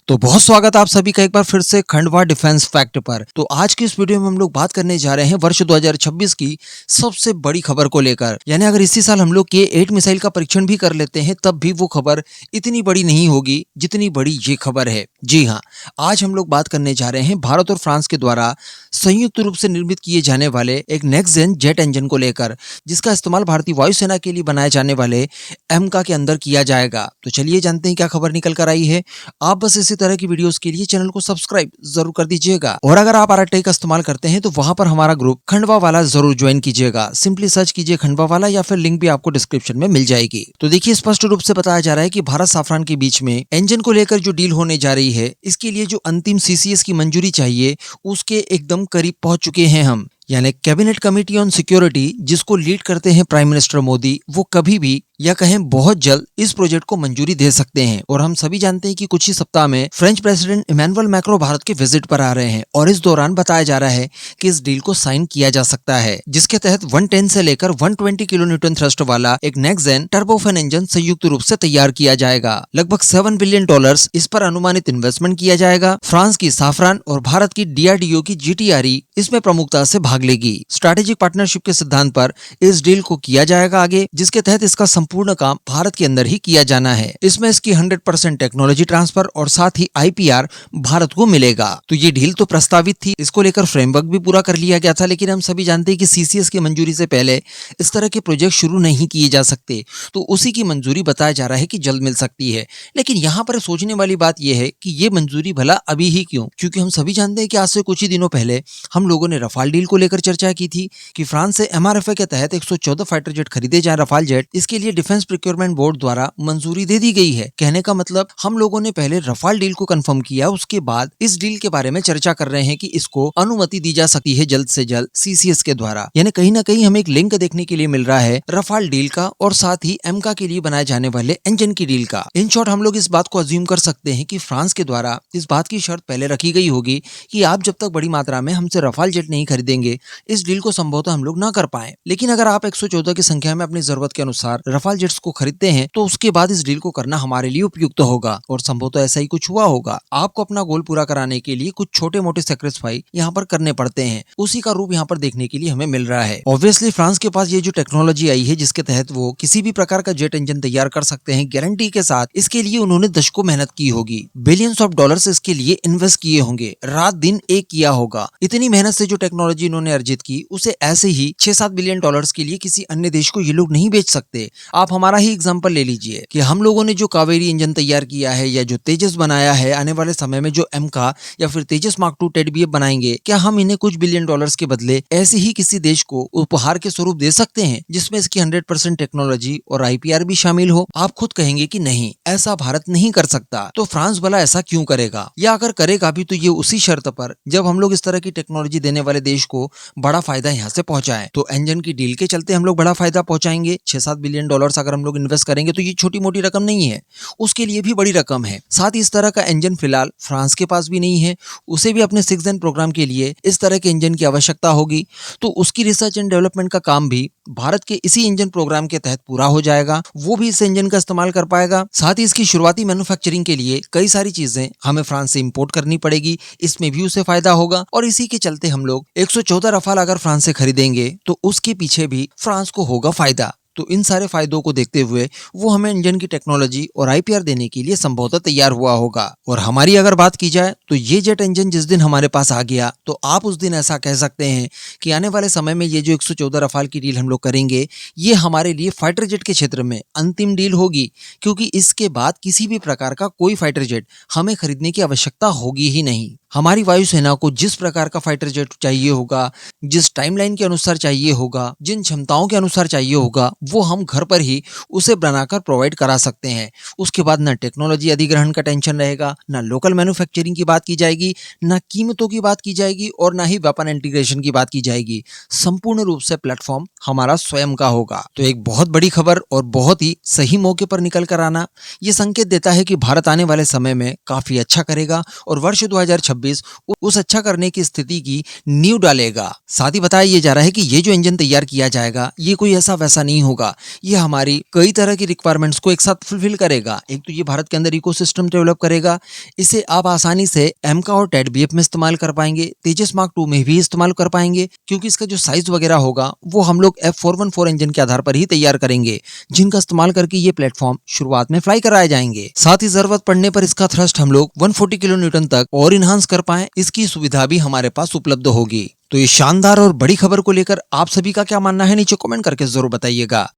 तो बहुत स्वागत आप सभी का एक बार फिर से खंडवा डिफेंस फैक्ट पर। तो आज की इस वीडियो में हम लोग बात करने जा रहे हैं वर्ष 2026 की सबसे बड़ी खबर को लेकर। यानी अगर इसी साल हम लोग K8 मिसाइल का परीक्षण भी कर लेते हैं तब भी वो खबर इतनी बड़ी नहीं होगी जितनी बड़ी ये खबर है। जी हाँ, आज हम लोग बात करने जा रहे हैं भारत और फ्रांस के द्वारा संयुक्त रूप से निर्मित किए जाने वाले एक नेक्स्ट जेन जेट इंजन को लेकर, जिसका इस्तेमाल भारतीय वायुसेना के लिए बनाए जाने वाले एमका के अंदर किया जाएगा। तो चलिए जानते हैं क्या खबर निकल कर आई है। आप बस इसी तरह की वीडियोस के लिए चैनल को सब्सक्राइब जरूर कर दीजिएगा और अगर आप RTI का इस्तेमाल करते हैं तो वहां पर हमारा ग्रुप खंडवा वाला जरूर ज्वाइन कीजिएगा। सिंपली सर्च कीजिए खंडवा वाला या फिर लिंक भी आपको डिस्क्रिप्शन में मिल जाएगी। तो देखिए, स्पष्ट रूप से बताया जा रहा है कि भारत साफरान के बीच में इंजन को लेकर जो डील होने जा रही है, इसके लिए जो अंतिम CCS की मंजूरी चाहिए उसके एकदम करीब पहुंच चुके हैं हम। यानी कैबिनेट कमेटी ऑन सिक्योरिटी, जिसको लीड करते हैं प्राइम मिनिस्टर मोदी, वो कभी भी या कहें बहुत जल्द इस प्रोजेक्ट को मंजूरी दे सकते हैं। और हम सभी जानते हैं कि कुछ ही सप्ताह में French president Emmanuel Macron Bharat के विजिट पर आ रहे हैं और इस दौरान बताया जा रहा है कि इस डील को साइन किया जा सकता है, जिसके तहत 110 से लेकर 120 किलो न्यूटन थ्रस्ट वाला एक नेक्स्ट जेन टर्बोफैन इंजन संयुक्त रूप से तैयार किया जाएगा। लगभग $7 बिलियन इस पर अनुमानित इन्वेस्टमेंट किया जाएगा। फ्रांस की साफरान और भारत की DRDO की GTRE इसमें प्रमुखता से भाग लेगी। स्ट्रैटेजिक पार्टनरशिप के सिद्धांत पर इस डील को किया जाएगा आगे, जिसके तहत इसका संपूर्ण काम भारत के अंदर ही किया जाना है। इसमें इसकी 100% टेक्नोलॉजी ट्रांसफर और साथ ही IPR भारत को मिलेगा। तो ये डील तो प्रस्तावित थी, इसको लेकर फ्रेमवर्क भी पूरा कर लिया गया था, लेकिन हम सभी जानते हैं कि CCS की मंजूरी से पहले इस तरह के प्रोजेक्ट शुरू नहीं किए जा सकते। तो उसी की मंजूरी बताया जा रहा है कि जल्द मिल सकती है। लेकिन यहाँ पर सोचने वाली बात यह है कि ये मंजूरी भला अभी ही क्यों? क्योंकि हम सभी जानते हैं कि आज से कुछ ही दिनों पहले हम लोगों ने रफाल डील को लेकर चर्चा की थी कि फ्रांस से MRFA के तहत 114 फाइटर जेट खरीदे जाए, रफाल जेट। इसके लिए डिफेंस प्रोक्योरमेंट बोर्ड द्वारा मंजूरी दे दी गई है। कहने का मतलब हम लोगों ने पहले रफाल डील को कंफर्म किया, उसके बाद इस डील के बारे में चर्चा कर रहे हैं कि इसको अनुमति दी जा सकती है जल्द से जल्द CCS के द्वारा। यानी कहीं ना कहीं हमें एक लिंक देखने के लिए मिल रहा है रफाल डील का और साथ ही एमका के लिए बनाए जाने वाले इंजन की डील का। इन शॉर्ट हम लोग इस बात को अज्यूम कर सकते हैं कि फ्रांस के द्वारा इस बात की शर्त पहले रखी गई होगी कि आप जब तक बड़ी मात्रा में हमसे रफाल जेट नहीं खरीदेंगे, इस डील को संभवतः हम लोग ना कर पाए। लेकिन अगर आप 114 की संख्या में अपनी जरूरत के अनुसार रफाल जेट्स को खरीदते हैं तो उसके बाद इस डील को करना हमारे लिए उपयुक्त होगा और संभवतः ऐसा ही कुछ हुआ होगा। आपको अपना गोल पूरा कराने के लिए कुछ छोटे मोटे सेक्रीफाइस यहाँ पर करने पड़ते हैं, उसी का रूप यहाँ पर देखने के लिए हमें मिल रहा है। ऑब्वियसली फ्रांस के पास ये जो टेक्नोलॉजी आई है जिसके तहत वो किसी भी प्रकार का जेट इंजन तैयार कर सकते हैं गारंटी के साथ, इसके लिए उन्होंने दशकों मेहनत की होगी, बिलियंस ऑफ डॉलर्स इसके लिए इन्वेस्ट किए होंगे, रात दिन एक किया होगा। इतनी मेहनत से जो टेक्नोलॉजी इन्होंने अर्जित की उसे ऐसे ही 6-7 बिलियन डॉलर्स के लिए किसी अन्य देश को ये लोग नहीं बेच सकते। आप हमारा ही एग्जांपल ले लीजिए कि हम लोगों ने जो कावेरी इंजन तैयार किया है या जो तेजस बनाया है, आने वाले समय में जो एमका या फिर तेजस मार्क 2 टेडबीएफ बनाएंगे, क्या हम इन्हें कुछ बिलियन डॉलर्स के बदले ऐसे ही किसी देश को उपहार के स्वरूप दे सकते हैं जिसमें इसकी 100% टेक्नोलॉजी और IPR भी शामिल हो? आप खुद कहेंगे कि नहीं, ऐसा भारत नहीं कर सकता। तो फ्रांस भला ऐसा क्यों करेगा? या अगर करेगा भी तो ये उसी शर्त पर जब हम लोग इस तरह की टेक्नोलॉजी देने वाले देश को बड़ा फायदा यहाँ से पहुंचाएं। तो इंजन की डील के चलते हम लोग बड़ा फायदा पहुंचाएंगे। 6-7 बिलियन डॉलर्स अगर हम लोग इन्वेस्ट करेंगे तो ये छोटी मोटी रकम नहीं है, उसके लिए भी बड़ी रकम है। साथ ही इस तरह का इंजन फिलहाल फ्रांस के पास भी नहीं है, उसे भी अपने 6th जेन प्रोग्राम के लिए इस तरह के इंजन की आवश्यकता होगी। तो उसकी रिसर्च एंड डेवलपमेंट का काम भी भारत के इसी इंजन प्रोग्राम के तहत पूरा हो जाएगा, वो भी इस इंजन का इस्तेमाल कर पाएगा। साथ ही इसकी शुरुआती मैन्युफैक्चरिंग के लिए कई सारी चीजें हमें फ्रांस से इंपोर्ट करनी पड़ेगी, इसमें भी उसे फायदा होगा। और इसी के चलते हम लोग 114 रफाल अगर फ्रांस से खरीदेंगे तो उसके पीछे भी फ्रांस को होगा फायदा। तो इन सारे फायदों को देखते हुए वो हमें इंजन की टेक्नोलॉजी और IPR देने के लिए संभवतः तैयार हुआ होगा। और हमारी अगर बात की जाए तो ये जेट इंजन जिस दिन हमारे पास आ गया तो आप उस दिन ऐसा कह सकते हैं कि आने वाले समय में ये जो 114 रफाल की डील हम लोग करेंगे, ये हमारे लिए फाइटर जेट के क्षेत्र में अंतिम डील होगी, क्योंकि इसके बाद किसी भी प्रकार का कोई फाइटर जेट हमें खरीदने की आवश्यकता होगी ही नहीं। हमारी वायुसेना को जिस प्रकार का फाइटर जेट चाहिए होगा, जिस टाइमलाइन के अनुसार चाहिए होगा, जिन क्षमताओं के अनुसार चाहिए होगा, वो हम घर पर ही उसे बनाकर प्रोवाइड करा सकते हैं। उसके बाद ना टेक्नोलॉजी अधिग्रहण का टेंशन रहेगा, ना लोकल मैन्युफैक्चरिंग की बात की जाएगी, ना कीमतों की बात की जाएगी और ना ही वेपन इंटीग्रेशन की बात की जाएगी। संपूर्ण रूप से प्लेटफॉर्म हमारा स्वयं का होगा। तो एक बहुत बड़ी खबर और बहुत ही सही मौके पर निकल कर आना, ये संकेत देता है कि भारत आने वाले समय में काफी अच्छा करेगा और वर्ष 2026 2026 उस अच्छा करने की स्थिति की नींव डालेगा। साथ ही बताया ये जा रहा है कि ये जो इंजन तैयार किया जाएगा ये कोई ऐसा वैसा नहीं होगा, ये हमारी कई तरह की रिक्वायरमेंट्स को एक साथ फुलफिल करेगा। एक तो ये भारत के अंदर इकोसिस्टम डेवलप करेगा, इसे आप आसानी से एमका और टेडबीएफ में इस्तेमाल कर पाएंगे, तेजस मार्क 2 में भी इस्तेमाल कर पाएंगे, क्योंकि इसका जो साइज वगैरह होगा वो हम लोग F414 इंजन के आधार पर ही तैयार करेंगे, जिनका इस्तेमाल करके ये प्लेटफॉर्म शुरुआत में फ्लाई कराए जाएंगे। साथ ही जरूरत पड़ने पर इसका थ्रस्ट हम लोग 140 किलो न्यूटन तक और इनहांस कर पाए, इसकी सुविधा भी हमारे पास उपलब्ध होगी। तो ये शानदार और बड़ी खबर को लेकर आप सभी का क्या मानना है, नीचे कमेंट करके जरूर बताइएगा।